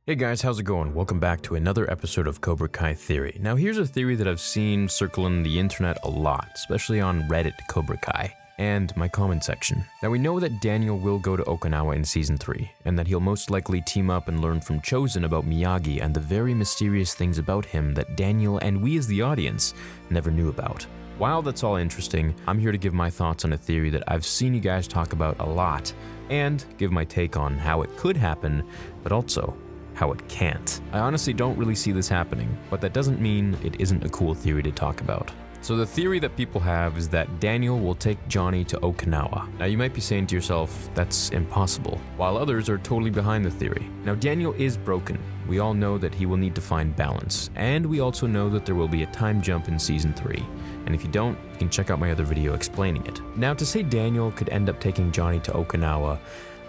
Hey guys, how's it going? Welcome back to another episode of Cobra Kai Theory. Now here's a theory that I've seen circling the internet a lot, especially on Reddit Cobra Kai and my comment section. Now we know that Daniel will go to Okinawa in Season 3, and that he'll most likely team up and learn from Chozen about Miyagi and the very mysterious things about him that Daniel and we as the audience never knew about. While that's all interesting, I'm here to give my thoughts on a theory that I've seen you guys talk about a lot, and give my take on how it could happen, but also how it can't. I honestly don't really see this happening, but that doesn't mean it isn't a cool theory to talk about. So the theory that people have is that Daniel will take Johnny to Okinawa. Now you might be saying to yourself, that's impossible, while others are totally behind the theory. Now Daniel is broken. We all know that he will need to find balance, and we also know that there will be a time jump in Season 3. And if you don't, you can check out my other video explaining it. Now to say Daniel could end up taking Johnny to Okinawa,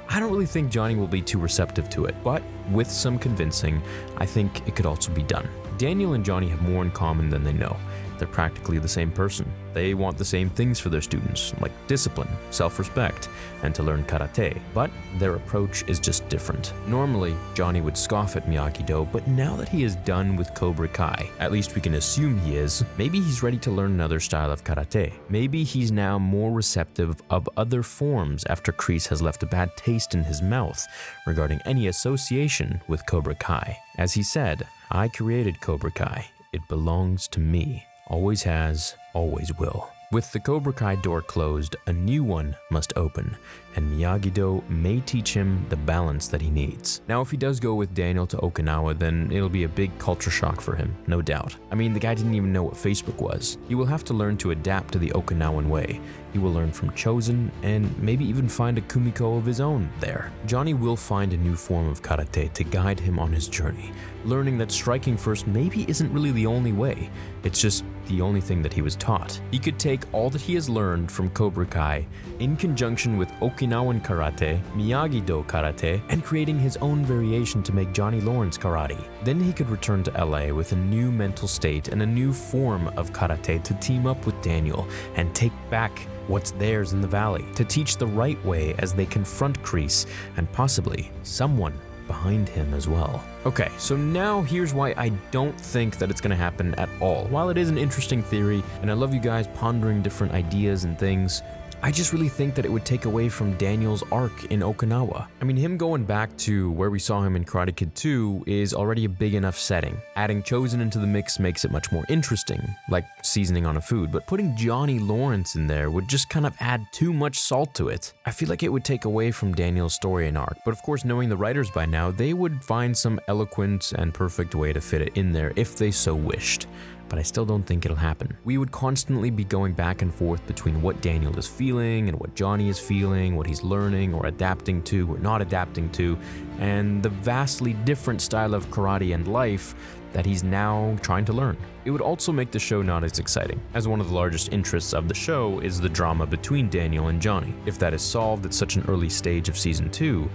I don't really think Johnny will be too receptive to it, but with some convincing, I think it could also be done. Daniel and Johnny have more in common than they know. They're practically the same person. They want the same things for their students, like discipline, self-respect, and to learn karate, but their approach is just different. Normally, Johnny would scoff at Miyagi Do, but now that he is done with Cobra Kai, at least we can assume he is, maybe he's ready to learn another style of karate. Maybe he's now more receptive of other forms after Kreese has left a bad taste in his mouth regarding any association with Cobra Kai. As he said, "I created Cobra Kai. It belongs to me. Always has, always will." With the Cobra Kai door closed, a new one must open, and Miyagi Do may teach him the balance that he needs. Now, if he does go with Daniel to Okinawa, then it'll be a big culture shock for him, no doubt. I mean, the guy didn't even know what Facebook was. He will have to learn to adapt to the Okinawan way. He will learn from Chozen, and maybe even find a kumiko of his own there. Johnny will find a new form of karate to guide him on his journey, learning that striking first maybe isn't really the only way. It's just the only thing that he was taught. He could take all that he has learned from Cobra Kai in conjunction with Okinawan karate, Miyagi Do karate, and creating his own variation to make Johnny Lawrence karate. Then he could return to LA with a new mental state and a new form of karate to team up with Daniel and take back what's theirs in the valley, to teach the right way as they confront Kreese and possibly someone behind him as well. Okay, so now here's why I don't think that it's gonna happen at all. While it is an interesting theory, and I love you guys pondering different ideas and things, I just really think that it would take away from Daniel's arc in Okinawa. I mean, him going back to where we saw him in Karate Kid 2 is already a big enough setting. Adding Chozen into the mix makes it much more interesting, like seasoning on a food, but putting Johnny Lawrence in there would just kind of add too much salt to it. I feel like it would take away from Daniel's story and arc, but of course, knowing the writers by now, they would find some eloquent and perfect way to fit it in there if they so wished. But I still don't think it'll happen. We would constantly be going back and forth between what Daniel is feeling and what Johnny is feeling, what he's learning or adapting to or not adapting to, and the vastly different style of karate and life that he's now trying to learn. It would also make the show not as exciting, as one of the largest interests of the show is the drama between Daniel and Johnny. If that is solved at such an early stage of Season 2,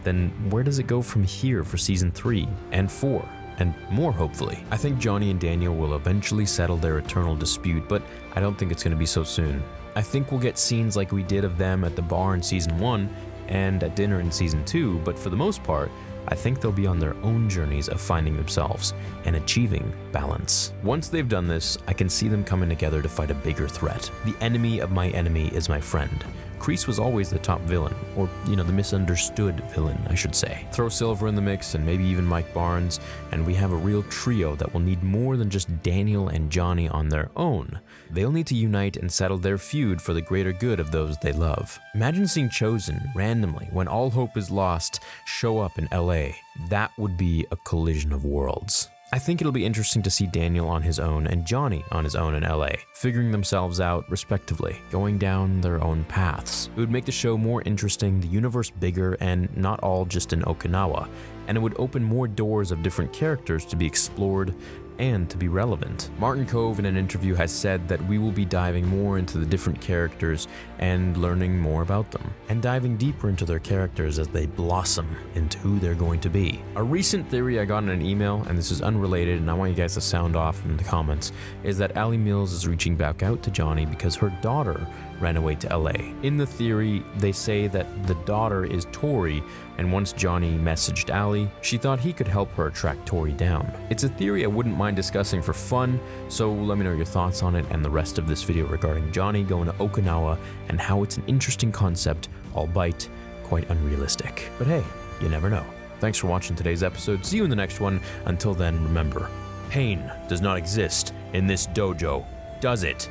then where does it go from here for Season 3 and 4? And more, hopefully. I think Johnny and Daniel will eventually settle their eternal dispute, but I don't think it's going to be so soon. I think we'll get scenes like we did of them at the bar in Season 1 and at dinner in Season 2, but for the most part, I think they'll be on their own journeys of finding themselves and achieving balance. Once they've done this, I can see them coming together to fight a bigger threat. The enemy of my enemy is my friend. Kreese was always the top villain, or, the misunderstood villain, I should say. Throw Silver in the mix and maybe even Mike Barnes, and we have a real trio that will need more than just Daniel and Johnny on their own. They'll need to unite and settle their feud for the greater good of those they love. Imagine seeing Chozen randomly, when all hope is lost, show up in LA. That would be a collision of worlds. I think it'll be interesting to see Daniel on his own and Johnny on his own in LA, figuring themselves out respectively, going down their own paths. It would make the show more interesting, the universe bigger, and not all just in Okinawa, and it would open more doors of different characters to be explored and to be relevant. Martin Kove in an interview has said that we will be diving more into the different characters and learning more about them, and diving deeper into their characters as they blossom into who they're going to be. A recent theory I got in an email, and this is unrelated and I want you guys to sound off in the comments, is that Allie Mills is reaching back out to Johnny because her daughter ran away to LA. In the theory, they say that the daughter is Tori, and once Johnny messaged Allie, she thought he could help her track Tori down. It's a theory I wouldn't mind discussing for fun, so let me know your thoughts on it and the rest of this video regarding Johnny going to Okinawa and how it's an interesting concept, albeit quite unrealistic. But hey, you never know. Thanks for watching today's episode. See you in the next one. Until then, remember, pain does not exist in this dojo, does it?